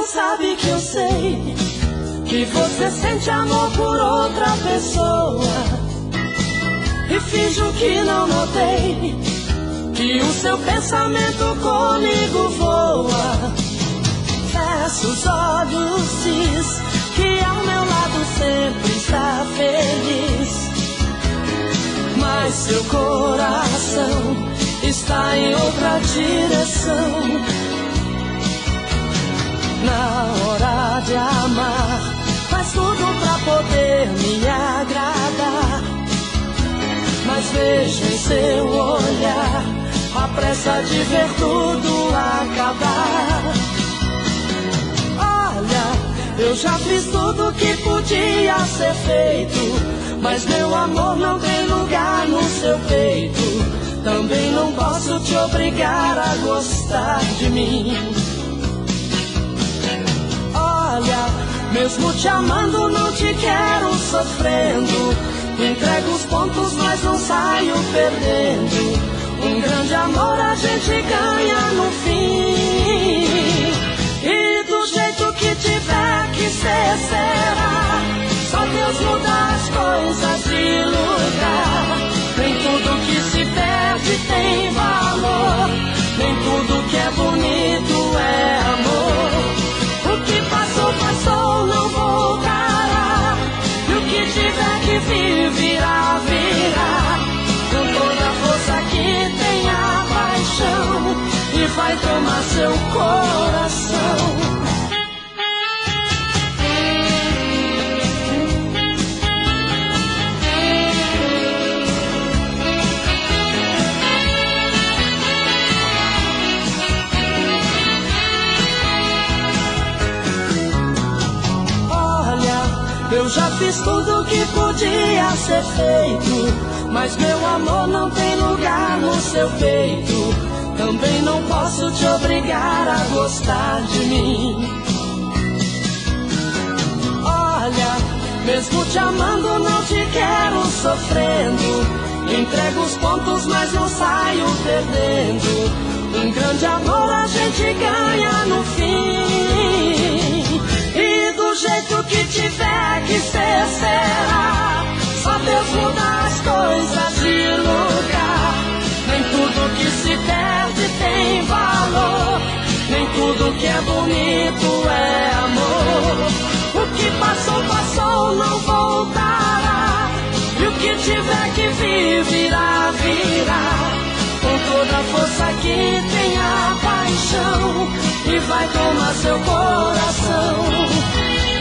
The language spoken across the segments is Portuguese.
não sabe que eu sei que você sente amor por outra pessoa. E finjo que não notei que o seu pensamento comigo voa. Fecha os olhos, diz que ao meu lado sempre está feliz, mas seu coração está em outra direção. Na hora de amar, faz tudo pra poder me agradar, mas vejo em seu olhar a pressa de ver tudo acabar. Olha, eu já fiz tudo que podia ser feito, mas meu amor não tem lugar no seu peito. Também não posso te obrigar a gostar de mim. Olha, mesmo te amando não te quero sofrendo. Entrego os pontos mas não saio perdendo. Um grande amor a gente ganha no fim. E do jeito que tiver que ser será. Só Deus muda as coisas de lugar. Nem tudo que se perde tem valor, nem tudo que é bonito é amor. O que passou, passou, não voltará. E o que tiver que vir, virá, virá. Com toda a força que tem a paixão, e vai tomar seu coração. Eu já fiz tudo que podia ser feito, mas meu amor não tem lugar no seu peito. Também não posso te obrigar a gostar de mim. Olha, mesmo te amando não te quero sofrendo. Entrego os pontos mas não saio perdendo. Um grande amor a gente ganha no fim. E do jeito que tiver que ser, será. Só Deus muda as coisas de lugar. Nem tudo que se perde tem valor, nem tudo que é bonito é amor. O que passou, passou, não voltará. E o que tiver que vir, virá, virá. Com toda a força que tem a paixão, e vai tomar seu coração.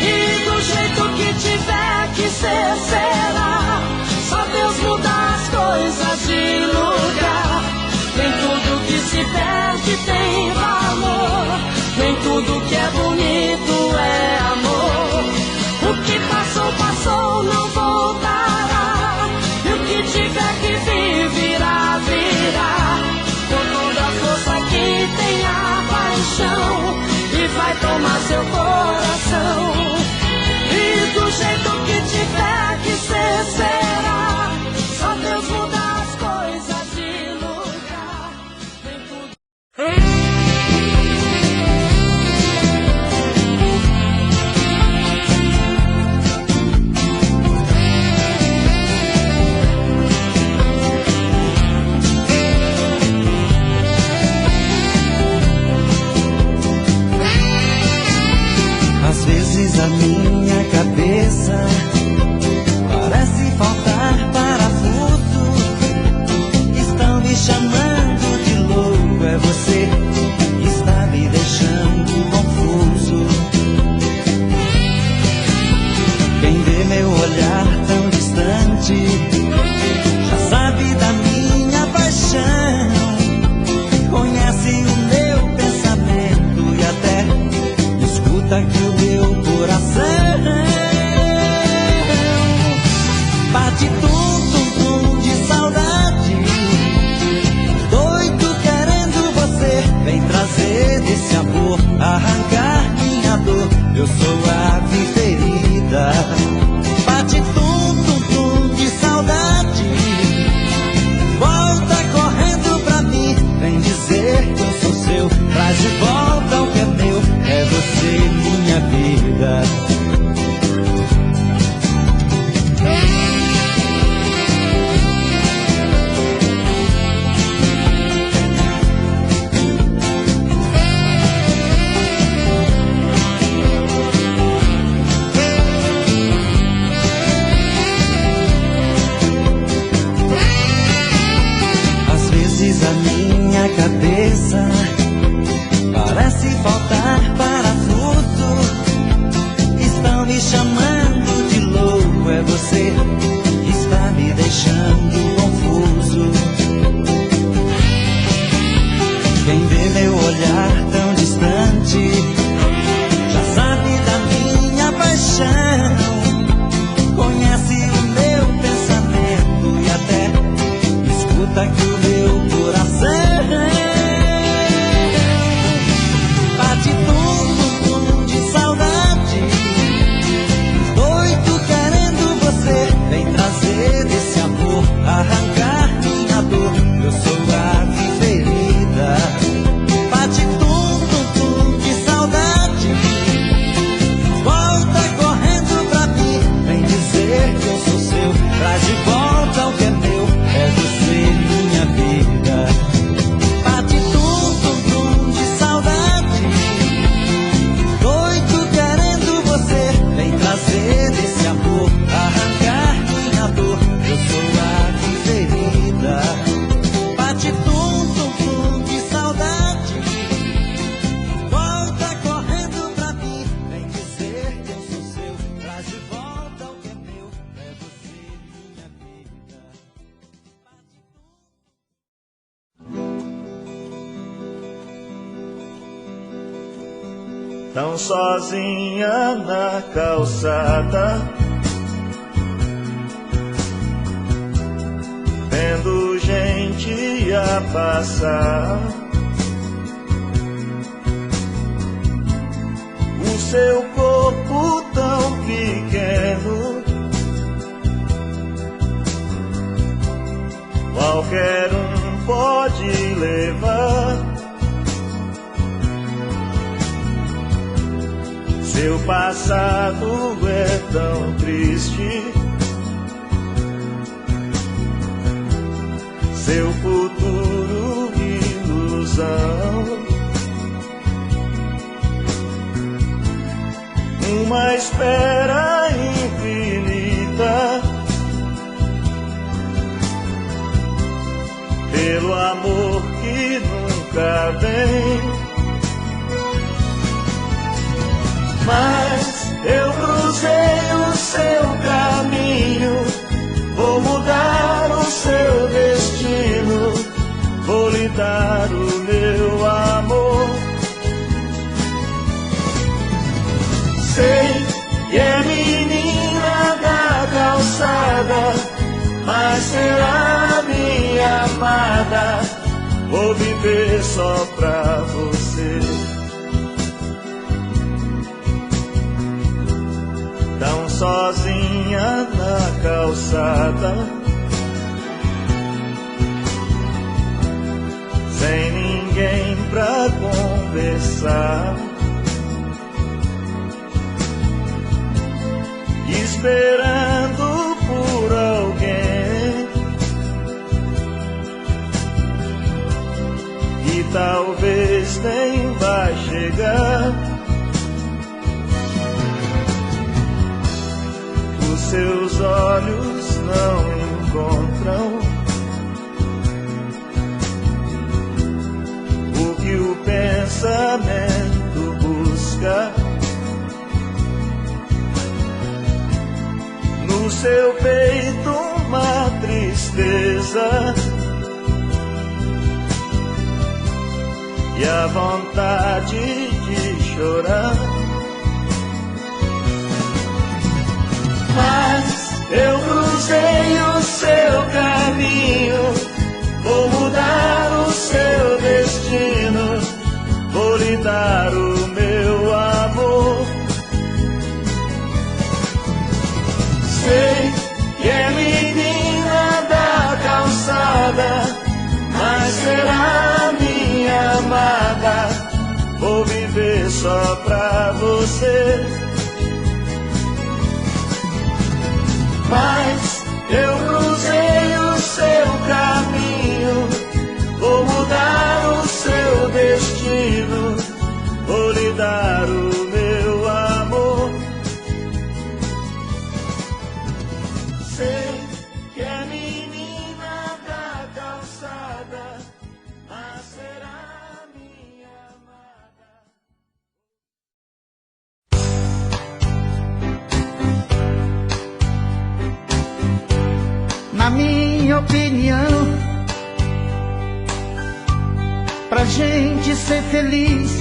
E do jeito que tiver que ser, será. Só Deus muda as coisas de lugar. Nem tudo que se perde tem valor, nem tudo que é bonito é amor. O que passou, passou, não voltará. E o que tiver que vir, virá, virá. Com toda a força que tem a paixão, e vai tomar seu coração. E do jeito que tiver que ser, será. Só Deus muda as coisas de lugar. Nem tudo... Às vezes a minha cabeça parece faltar parafuso. Estão me chamando de louco, é você que está me deixando confuso. Quem vê meu olhar tão distante já sabe da minha paixão, conhece o meu pensamento e até escuta que o meu coração bate tum-tum-tum de saudade, doido querendo você. Vem trazer esse amor, arrancar minha dor. Eu sou a ave ferida. Bate tum-tum-tum de saudade, volta correndo pra mim. Vem dizer que eu sou seu, traz de volta o que é meu. É você tão sozinha na calçada, vendo gente a passar. O seu corpo tão pequeno, qualquer um pode levar. Seu passado é tão triste, seu futuro ilusão. Uma espera infinita pelo amor que nunca vem. Mas eu cruzei o seu caminho, vou mudar o seu destino, vou lhe dar o meu amor. Sei que é menina da calçada, mas será minha amada, vou viver só pra você. Tão sozinha na calçada, sem ninguém pra conversar, esperando por alguém que talvez nem vai chegar. Os seus olhos não encontram o que o pensamento busca. No seu peito uma tristeza e a vontade de chorar. Mas eu cruzei o seu caminho, vou mudar o seu destino, vou lhe dar o meu amor. Sei que é menina da calçada, mas será minha amada, vou viver só pra você. Mas eu cruzei o seu caminho, vou mudar o seu destino, vou lhe dar o meu amor. Sei que é menina da calçada, mas será minha amada. Na minha opinião, pra gente ser feliz,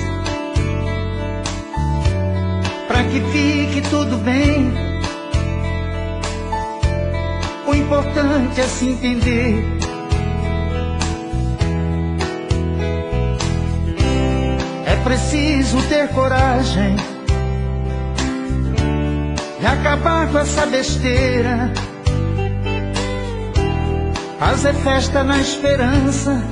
pra que fique tudo bem, o importante é se entender. É preciso ter coragem de acabar com essa besteira, fazer festa na esperança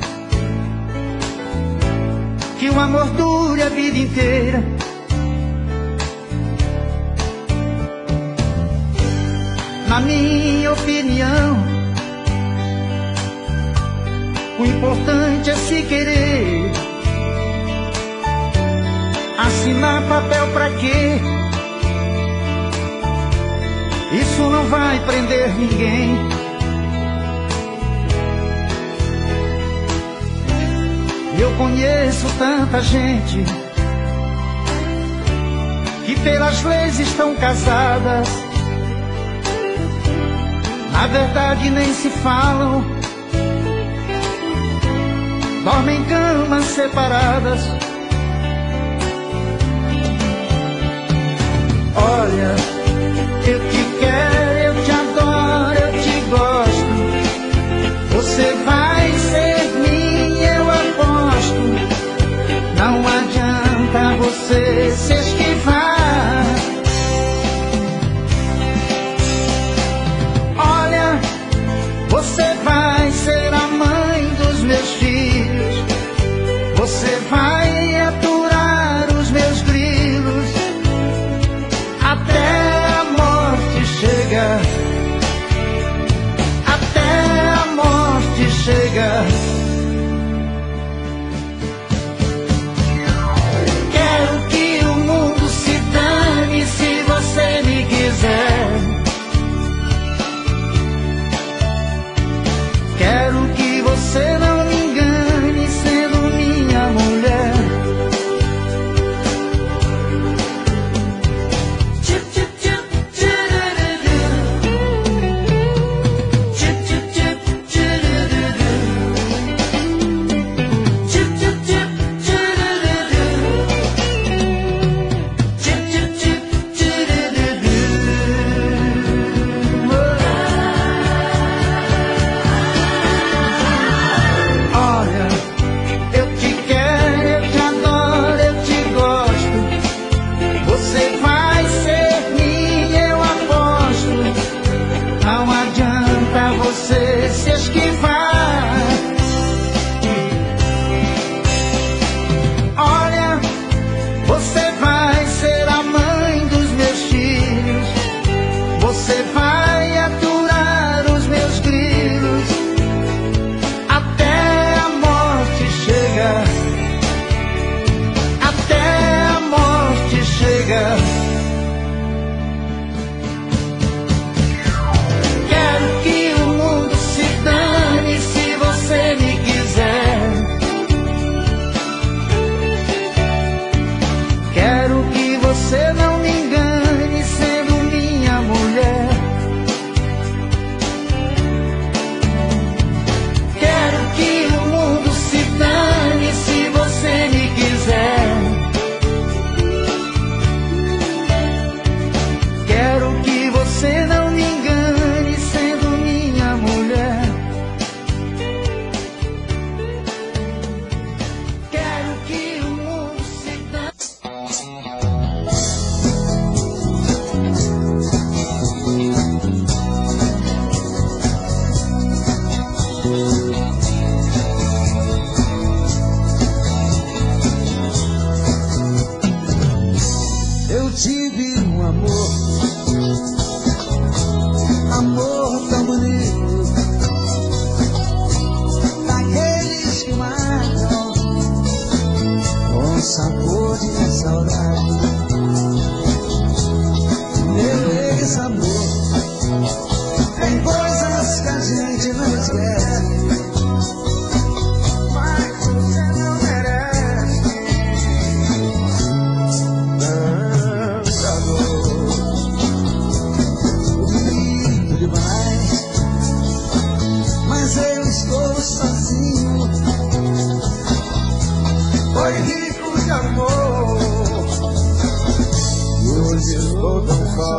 que o amor dure a vida inteira. Na minha opinião, o importante é se querer. Assinar papel pra quê? Isso não vai prender ninguém. Eu conheço tanta gente que pelas leis estão casadas, na verdade nem se falam, dormem em camas separadas. você se esquivar. Olha, você vai ser a mãe dos meus filhos. Você vai aturar os meus grilos até a morte chegar. Até a morte chegar. Quero que o mundo se dane se você me quiser. Quero que você não me engane sendo minha mulher. Você se esquivar. Olha, você vai ser a mãe dos meus filhos. Você vai aturar os meus grilos até a morte chegar. Até a morte chegar. Quero que o mundo se dane se você me quiser. Quero que você não me engane sendo minha mulher. Quero que o mundo se dane se você me quiser. Quero que você não me engane sendo minha mulher. Quero que o mundo se dane. Eu tive um amor, amor tão bonito, daqueles que matam, com sabor de saudade. Meu ex-amor, tem coisas que a gente não esquece, mas você não merece tanta dor. Lindo demais, mas eu estou sozinho. Foi rico de amor e hoje estou tão só.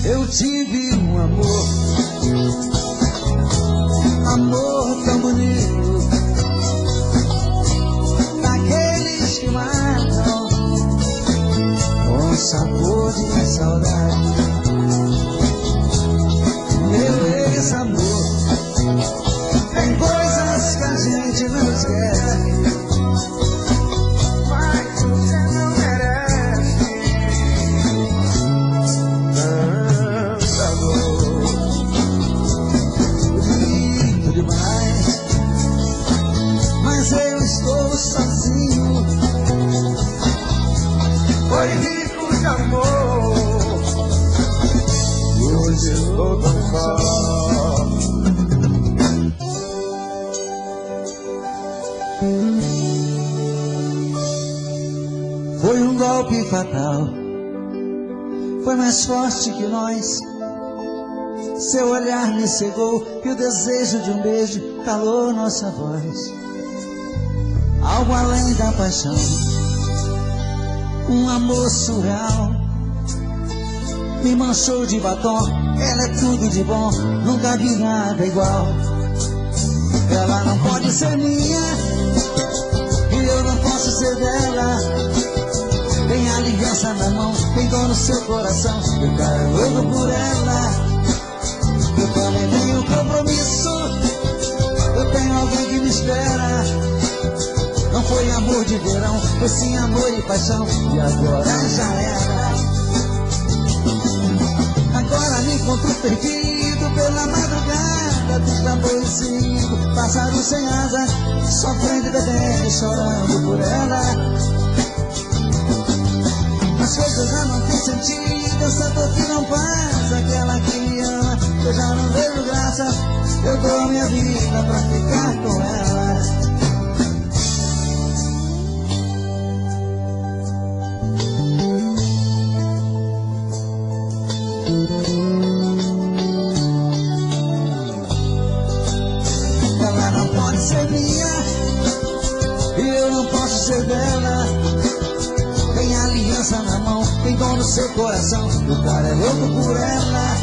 Eu tive um amor, amor tão bonito, daqueles que matam, com sabor de saudade. Meu ex-amor, tem coisas que a gente não esquece, mas você não merece tanta dor. Lindo demais, mas eu estou sozinho. Foi rico de amor e hoje estou tão só. Foi um golpe fatal, foi mais forte que nós. Seu olhar me cegou e o desejo de um beijo calou nossa voz. algo além da paixão, um amor surreal. Me manchou de batom, ela é tudo de bom, nunca vi nada igual. Ela não pode ser minha, e eu não posso ser dela. Tem aliança na mão, tem dor no seu coração, eu quero louco por ela. Eu também tenho compromisso, eu tenho alguém que me espera. Não foi amor de verão, foi sim amor e paixão, e agora já era. Agora me encontro perdido pela madrugada dos tambores cinco, pássaro sem asa, sofrendo e bebendo e chorando por ela. As coisas já não têm sentido, essa dor que não passa, aquela que me ama, eu já não vejo graça, eu dou a minha vida pra ficar com ela. Ela não pode ser minha, e eu não posso ser dela. Tem aliança na mão, tem dor no seu coração, o cara é louco por ela.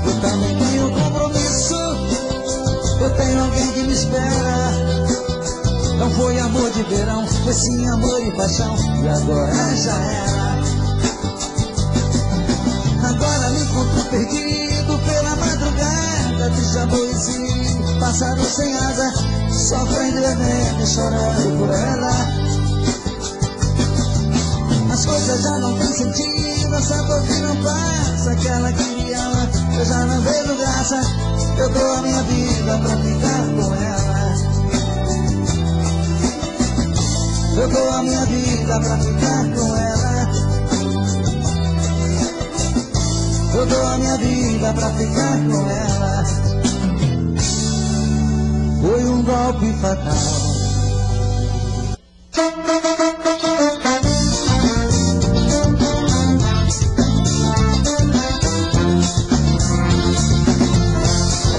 Eu também tenho compromisso, eu tenho alguém que me espera. Não foi amor de verão, foi sim amor e paixão, e agora já era. Agora me encontro perdido pela madrugada de amor, pássaro sem asa, sofrendo e bebendo e chorando por ela. As coisas já não têm sentido, essa dor que não passa, aquela que me ama, eu já não vejo graça, eu dou a minha vida pra ficar com ela. Eu dou a minha vida pra ficar com ela. Eu dou a minha vida pra ficar com ela. Foi um golpe fatal.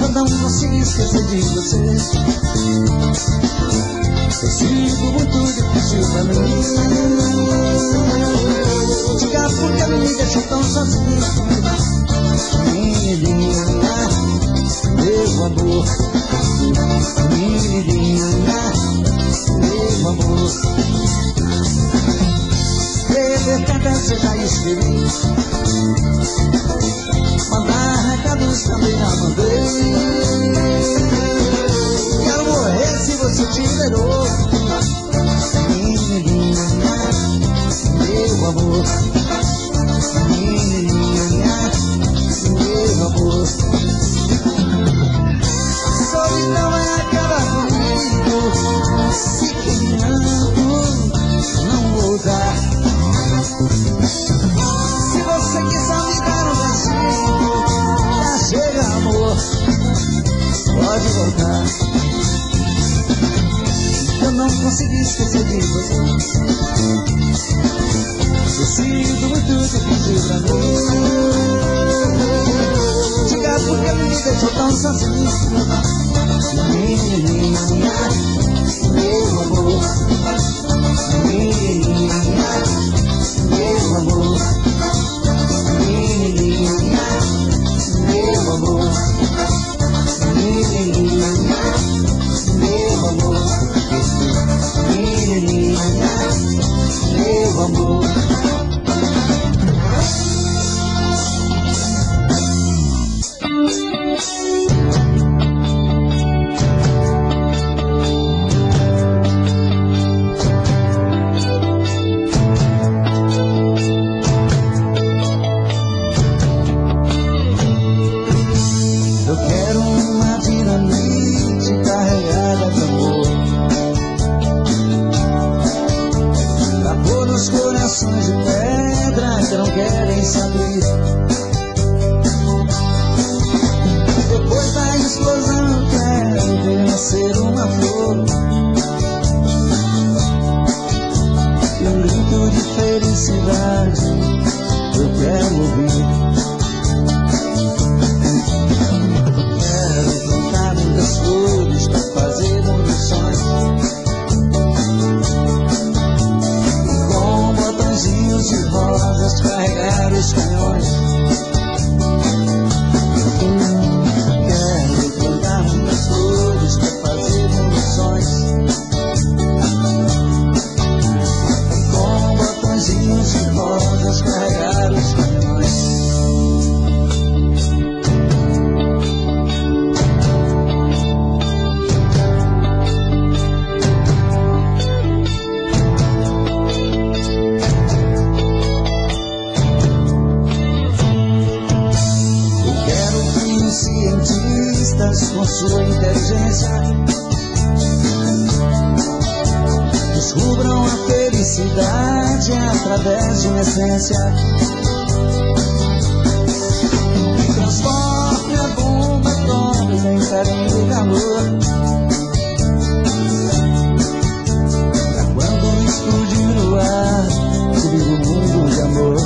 Eu não consigo esquecer de você. Tem sido muito difícil pra mim. Diga por que me deixou tão sozinho. Menininha, meu amor. Menininha, meu amor. Escrever cartas seja escrever, mandar recados também já mandei. Quero morrer se você te liberou. Menininha, meu amor. Menininha, meu amor. Solidão é acabar comigo. Se quem amo não vou dar. Se você quiser me dar um beijinho, já chega amor, pode voltar. Eu não consegui esquecer de você. Tem sido muito difícil pra mim. Diga por que me deixou tão sozinho. Menininha, meu amor. Menininha, meu amor. Menininha, meu amor. Menininha, meu amor. Menininha, meu amor. Eu quero uma dinamite carregada de amor, pra pôr nos corações de pedra que não querem saber. Depois da explosão eu quero ver nascer uma flor, e um grito de felicidade eu quero ouvir. Quero plantar muitas flores pra fazer munições, felicidade através de uma essência. Transforme a bomba atômica em carinho e calor. Pra quando explodir no ar, cobrir o mundo de amor.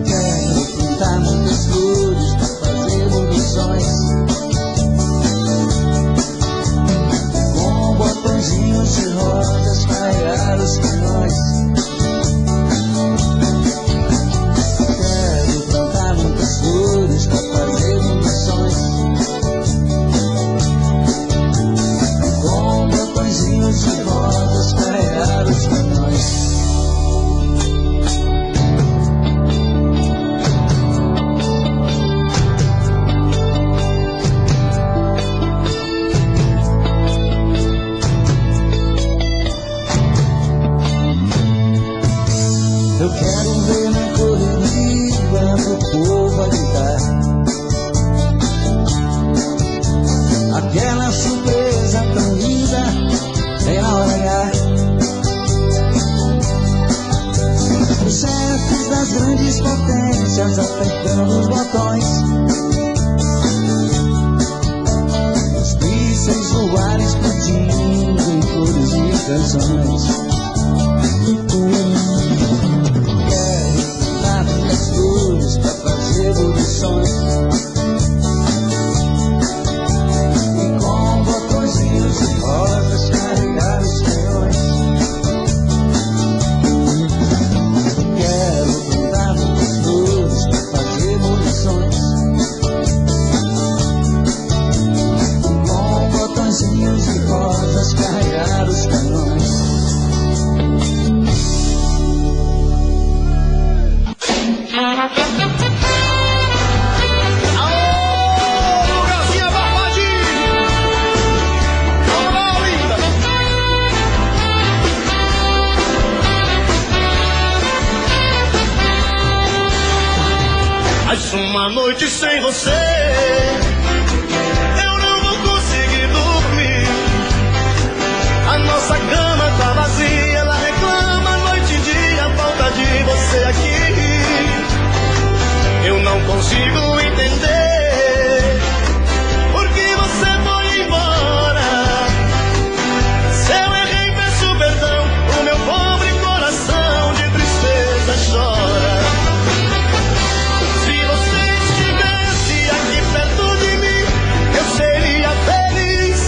Quero pintar muitas flores pra fazer evoluções, com botõezinhos de rosas carregar os canhões. Quero plantar muitas flores pra fazer evoluções, com botõezinhos de rosas carregar os canhões. Eu quero ver na correria pro povo a gritar aquela surpresa tão linda bem na hora H. Os chefes das grandes potências apertando os botões, os mísseis voarem explodindo em flores e canções. Flores pra fazer evoluções, e com botõezinhos de rosas carregar os canhões. Quero plantar muitas flores pra fazer evoluções, com botõezinhos de rosas carregar os canhões. Mais uma noite sem você, eu não vou conseguir dormir. A nossa cama tá vazia, ela reclama noite e dia, a falta de você aqui. Eu não consigo entender por que você foi embora. Se eu errei, peço perdão, o meu pobre coração de tristeza chora. Seria feliz,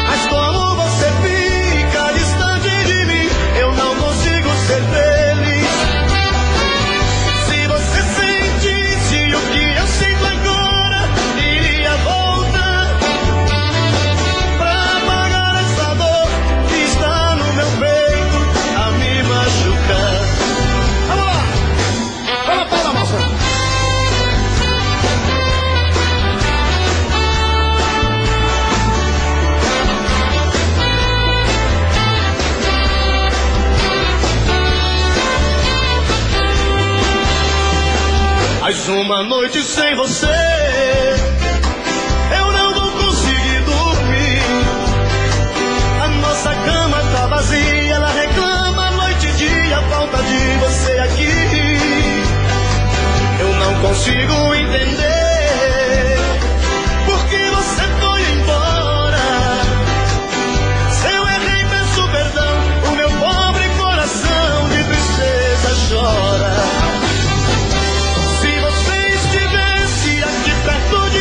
mas como você fica distante de mim, eu não consigo ser feliz. Se você sentisse o que eu sinto agora, iria voltar pra apagar essa dor que está no meu peito a me machucar. Vamos lá, vamos para a moça. Mais uma noite sem você, eu não vou conseguir dormir. A nossa cama tá vazia, ela reclama noite e dia, a falta de você aqui. Eu não consigo entender por que você foi embora. Se eu errei, peço perdão, o meu pobre coração de tristeza chora. Perto de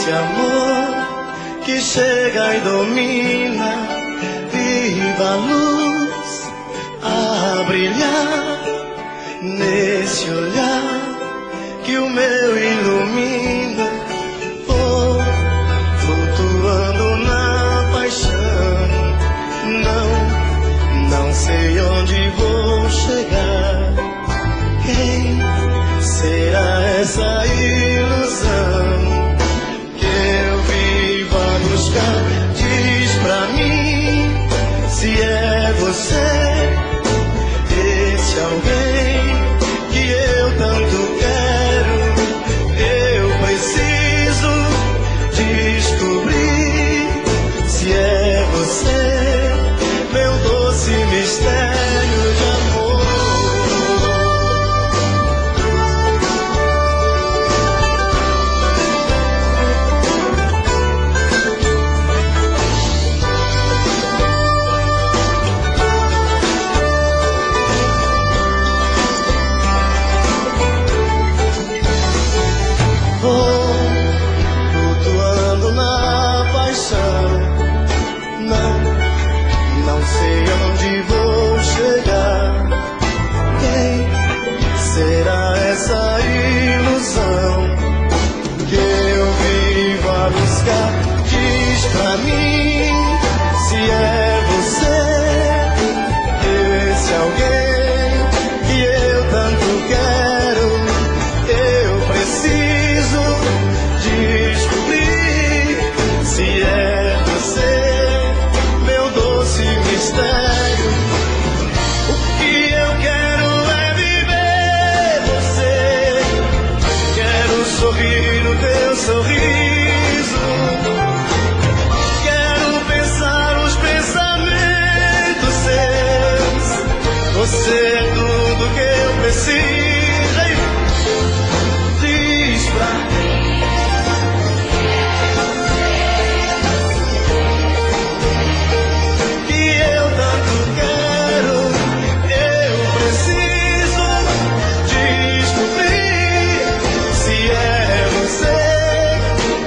esse amor que chega e domina, viva a luz a brilhar nesse olhar que o meu ilumina. Oh, flutuando na paixão, não sei onde vou chegar. Quem será essa ilusão que eu vivo a buscar? Diz pra mim se é você, esse alguém que eu tanto quero. Eu preciso descobrir se é você, meu doce mistério de amor. Flutuando na paixão, não sei onde vou chegar. Quem será essa ilusão que eu vivo a buscar? Diz pra mim se é você, esse alguém que eu tanto quero. Eu preciso descobrir se é você, meu doce mistério. O que eu quero é viver você. Quero sorrir no teu sorriso, quero pensar os pensamentos seus. Você é tudo que eu preciso. Diz pra mim que eu tanto quero. Eu preciso descobrir se é você,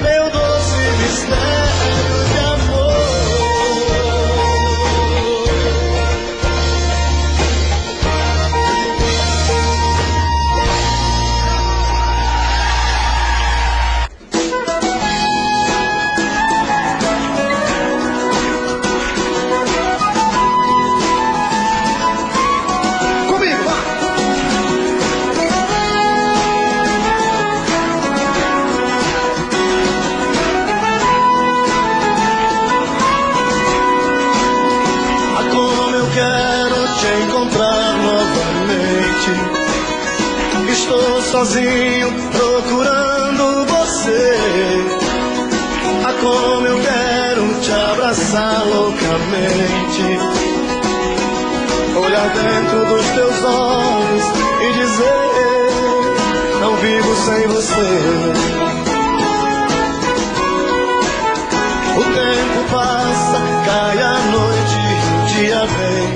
meu doce mistério de amor. Comigo, vai! Ah, como eu quero te encontrar novamente. Estou sozinho procurando você. Ah, como eu quero te abraçar loucamente, olhar dentro dos teus olhos e dizer: não vivo sem você. O tempo passa, cai a noite e o dia vem.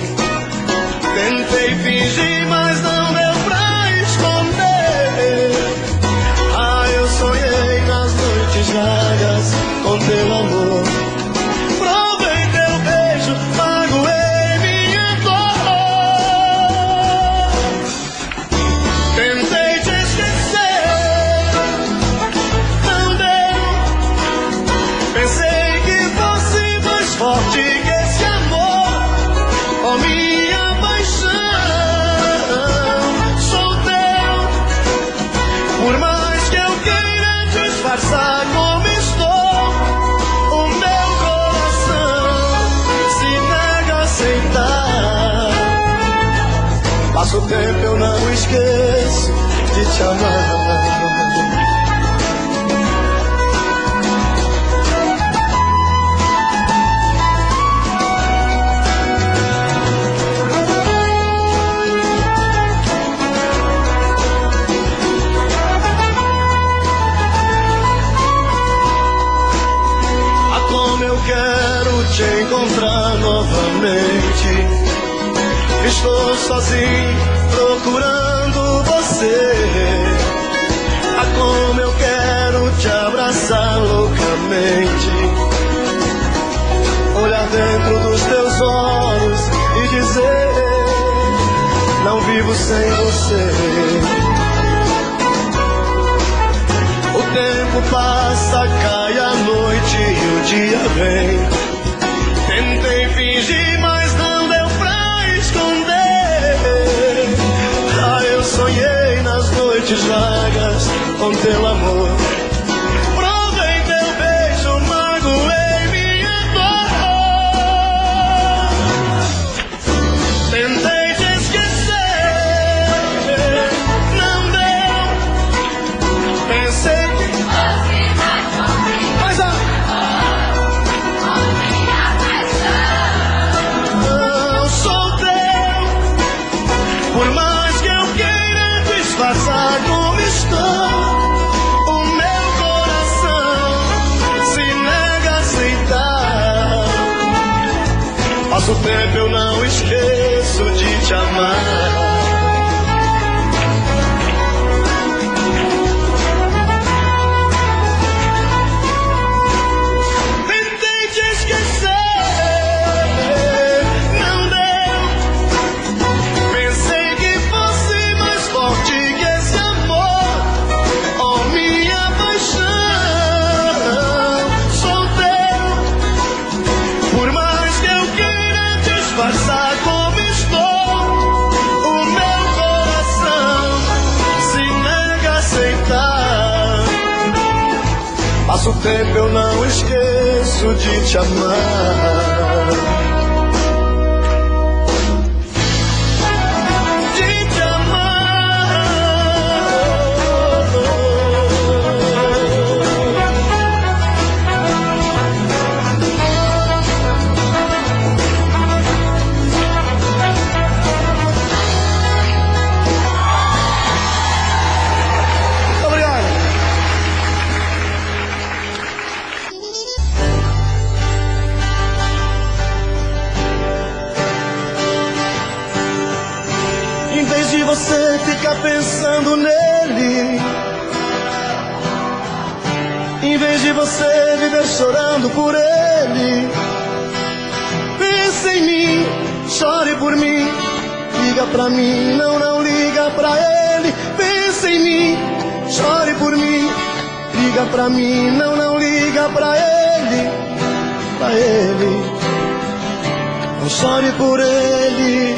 Tentei fingir, mas não deu pra esconder. Ah, eu sonhei nas noites vagas com teu amor. Provei teu beijo, magoei minha dor. Tentei te esquecer, não deu. Pensei que fosse mais forte que esse amor. Oh, minha paixão, sou teu. Por mais que eu queira disfarçar como estou, o meu coração se nega a aceitar. Passa o tempo, eu não esqueço de te amar. Ah, como eu quero te encontrar novamente. Estou sozinho procurando você. Ah, como eu quero te abraçar. besar loucamente, olhar dentro dos teus olhos e dizer: não vivo sem você. O tempo passa, cai a noite e o dia vem. Tentei fingir, mas não deu pra esconder. Ah, eu sonhei nas noites vagas com teu amor. Provei teu beijo, magoei minha dor. Tentei te esquecer, não deu. Pensei que fosse mais forte, mas não sou teu. Por mais que eu queira disfarçar como estou, o meu coração se nega a aceitar. Passa o tempo, eu não esqueço de te amar. Tentei te esquecer, não deu. Pensei que fosse mais forte que esse amor, oh minha paixão. Sou teu, por mais que eu queira disfarçar como estou, o meu coração se nega a aceitar. Passa o tempo, eu não esqueço de te amar. De te amar. Obrigado. Em vez de você ficar pensando nele, em vez de você viver chorando por ele, pense em mim, chore por mim, liga pra mim, não liga pra ele. Pense em mim, chore por mim, liga pra mim, não liga pra ele, pra ele. Não chore por ele.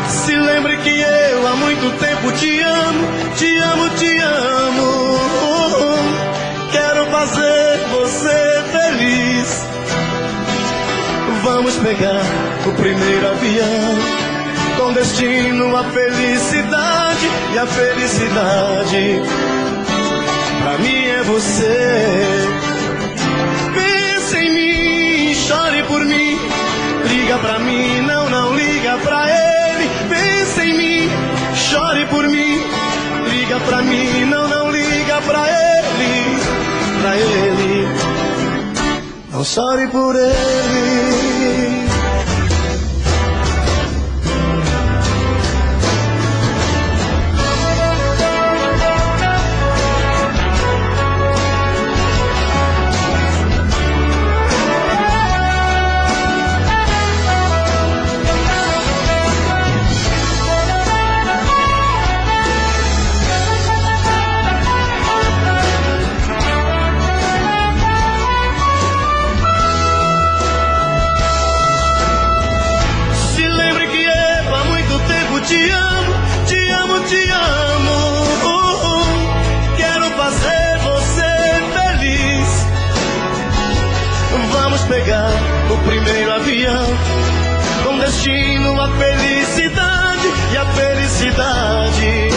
Se lembre que eu há muito tempo te amo, te amo, te amo. Quero fazer você feliz. Vamos pegar o primeiro avião, com destino à felicidade. E a felicidade pra mim é você. Pense em mim, chore por mim, liga pra mim, não liga pra ele. Pense em mim, chore por mim, liga pra mim, não liga pra ele, pra ele. Não chore por ele. Te amo, te amo, te amo. Quero fazer você feliz. Vamos pegar o primeiro avião, com destino à felicidade. E a felicidade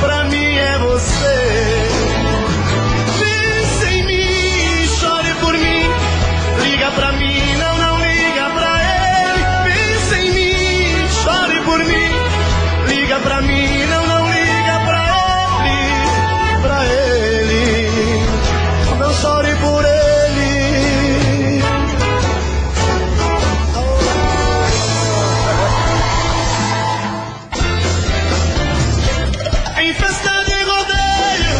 pra mim é você. Pense em mim, chore por mim, liga pra mim, não liga pra ele. Pense em mim, chore por mim, liga pra mim, não liga pra ele, não chore por ele. Em festa de rodeio,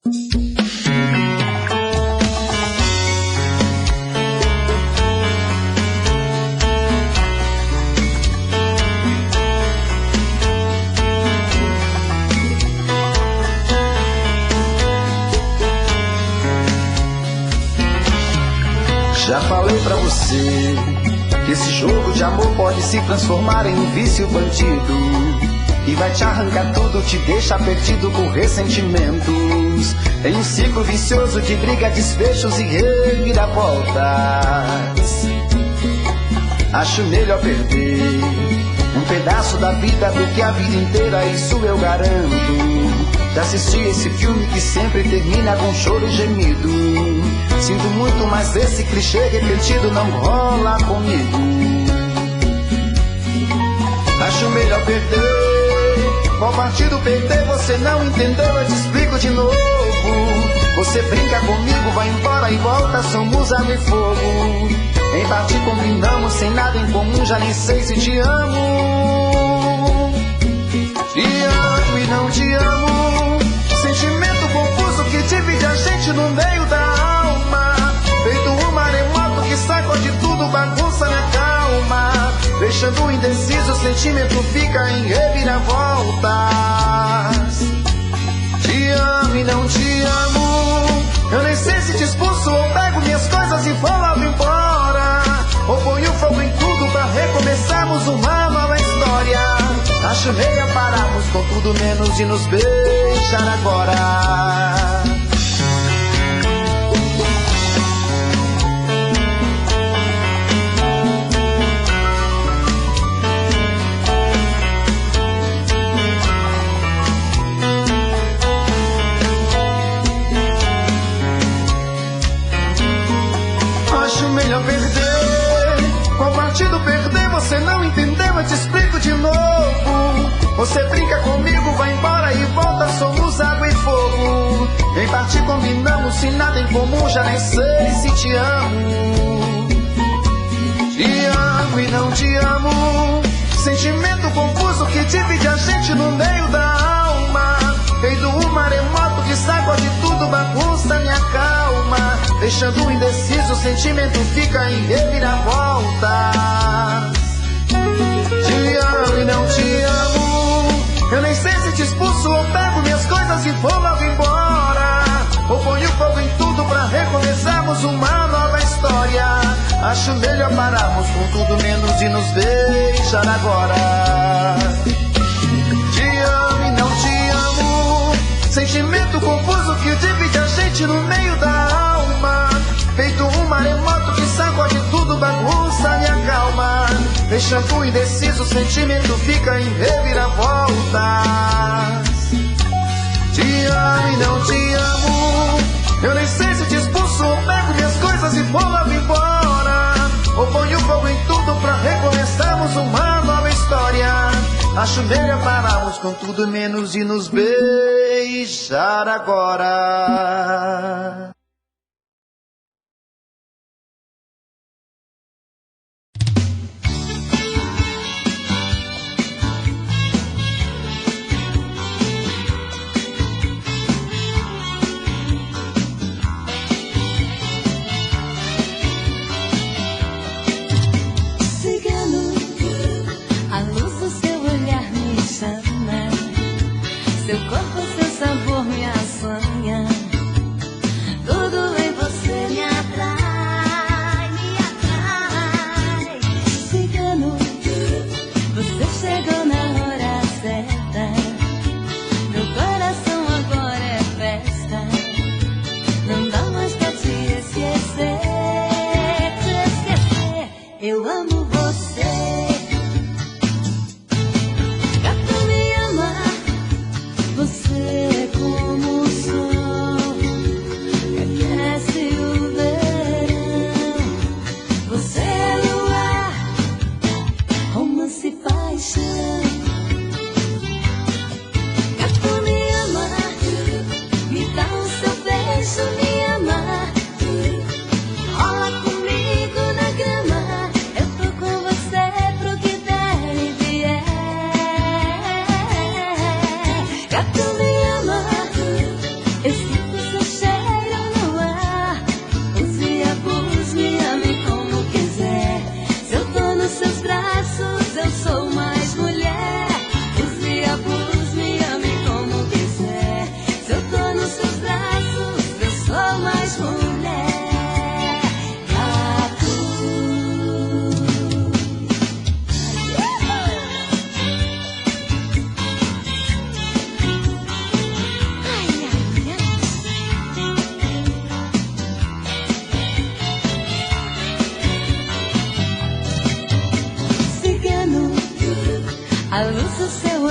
Já falei pra você que esse jogo de amor pode se transformar em um vício bandido, que vai te arrancar tudo, te deixa perdido com ressentimentos, em um ciclo vicioso de briga, desfechos e reviravoltas. Acho melhor perder um pedaço da vida do que a vida inteira, isso eu garanto. Já assisti esse filme que sempre termina com choro e gemido. Sinto muito, mas esse clichê repetido não rola comigo. Acho melhor perder. Qual partido perder? Você não entendeu, eu te explico de novo. Você brinca comigo, vai embora e volta, somos água e fogo. Em parte combinamos, sem nada em comum, já nem sei se te amo. Te amo e não te amo. Sentimento confuso que divide a gente no meio da alma. Feito um maremoto que sacode tudo, bagunça minha calma. Deixando indeciso, o sentimento fica em reviravoltas. Te amo e não te amo. Eu nem sei se te expulso ou pego minhas coisas e vou logo embora. Ou ponho fogo em tudo pra recomeçarmos uma nova história. Acho melhor pararmos com tudo menos de nos beijar agora. Acho melhor perder. Qual partido perder? Você não entendeu, eu te explico de novo. Você brinca comigo, vai embora e volta, somos água e fogo. Em parte combinamos, se nada em comum, já nem sei se te amo. Te amo e não te amo. Sentimento confuso que divide a gente no meio da alma. Feito um maremoto que sacode tudo, bagunça minha calma. Deixando indeciso, o sentimento fica em reviravoltas. Te amo e não te amo. Eu nem sei se te expulso ou pego minhas coisas e vou logo embora. Ou ponho fogo em tudo pra recomeçarmos uma nova história. Acho melhor pararmos com tudo menos de nos beijar agora. Te amo e não te amo. Sentimento confuso que divide a gente no meio da alma. Feito um maremoto que sacode tudo, bagunça minha calma. Deixando indeciso, o sentimento fica em reviravoltas. Te amo e não te amo. Eu nem sei se te expulso ou pego minhas coisas e vou logo embora. Ou ponho fogo em tudo pra recomeçarmos uma nova história. Acho melhor pararmos com tudo menos de nos beijar agora. Seu corpo, seu sabor me assanha.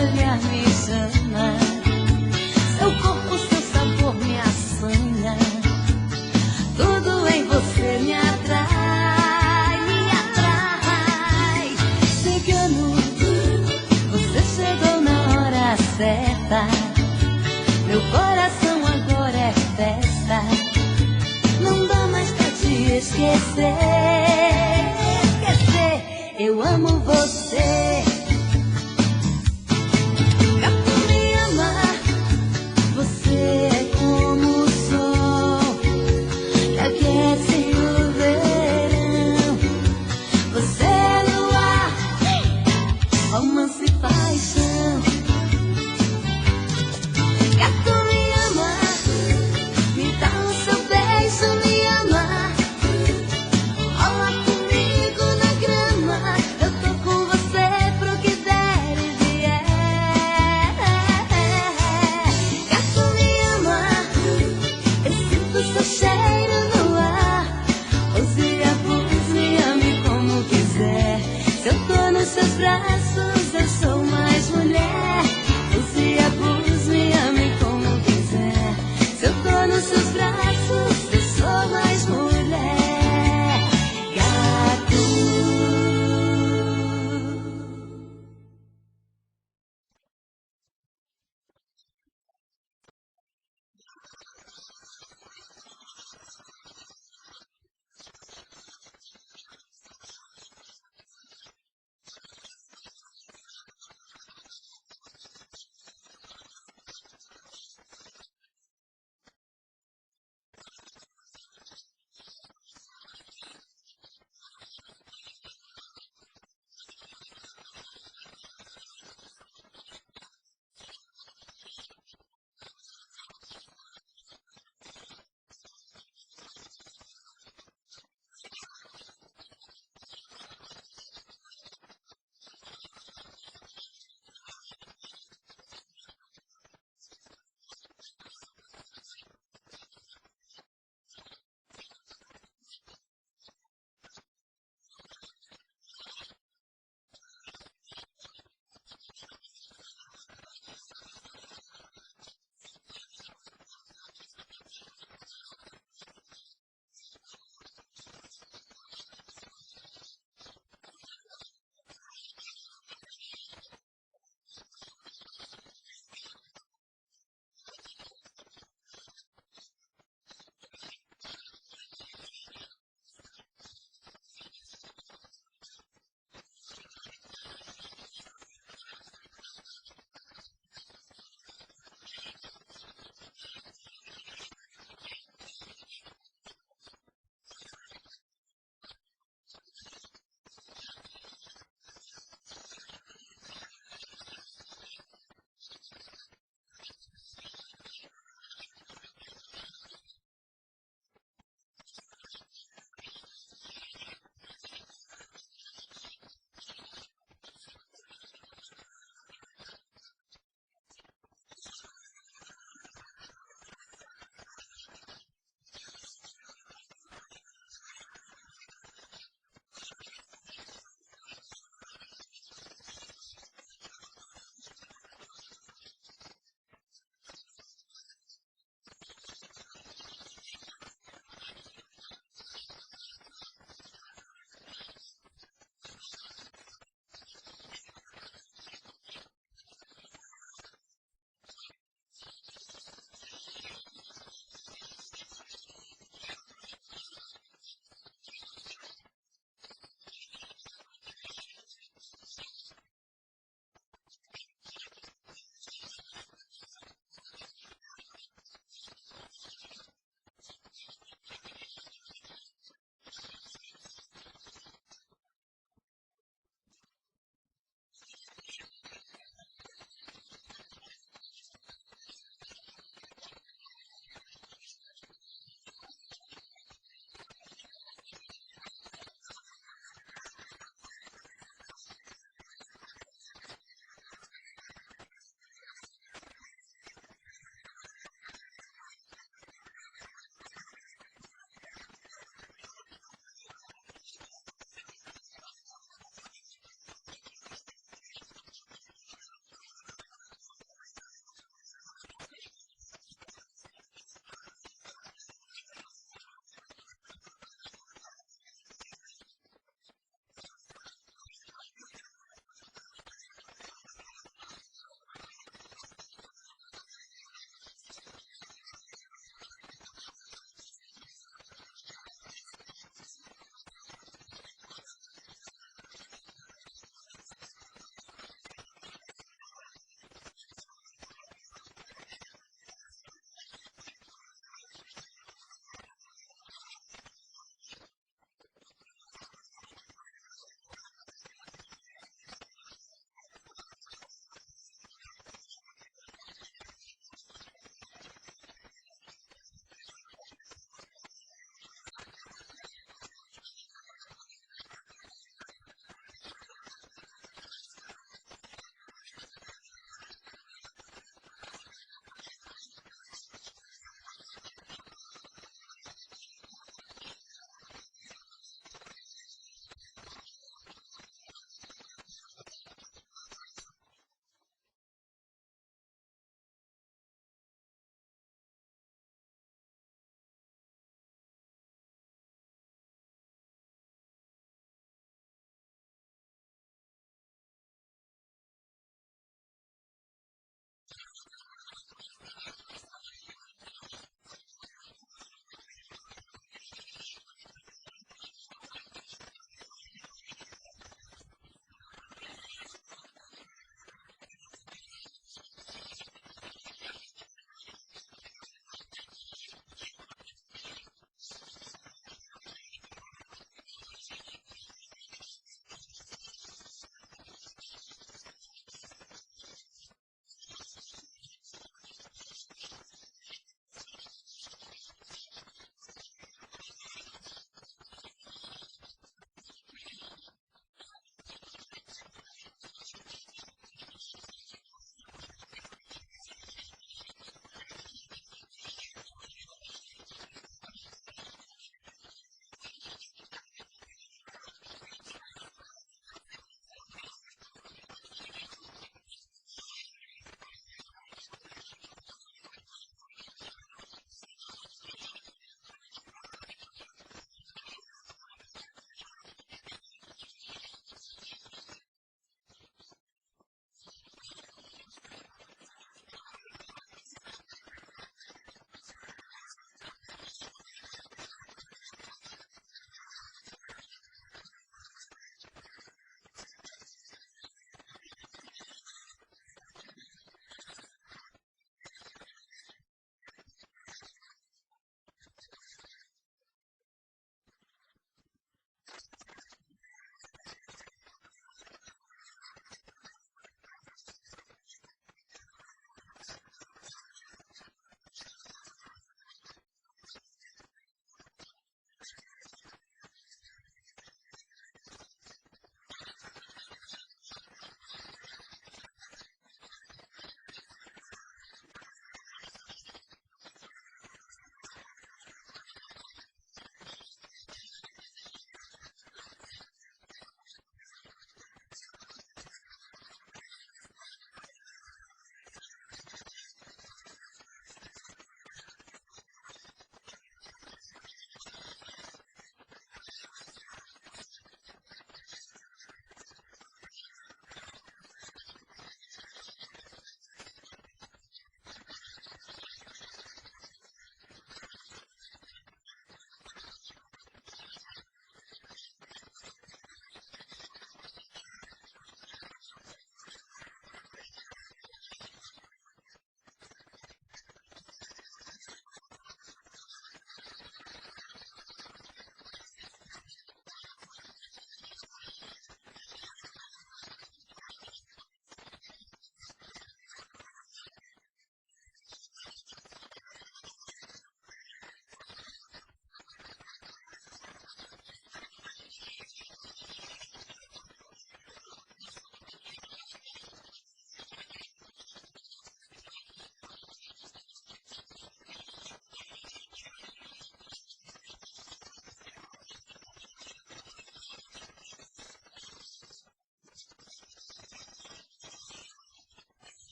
olhar me chama, seu corpo, seu sabor me assanha. Tudo em você me atrai, me atrai. Cigano, você chegou na hora certa. Meu coração agora é festa. Não dá mais pra te esquecer. Esquecer, eu amo você. Gato me ama, você é como o sol que aquece o verão. Você é luar, romance e paixão. Gato me ama, me dá o seu beijo, me ama. Rola comigo na grama, eu tô com você pro que der e vier. Gato me ama, eu sinto seu cheiro no ar. Use a luz, me ame como quiser. Se eu tô nos seus braços, eu sou mais mulher. Use a luz, me ame como quiser. Se eu tô nos seus braços,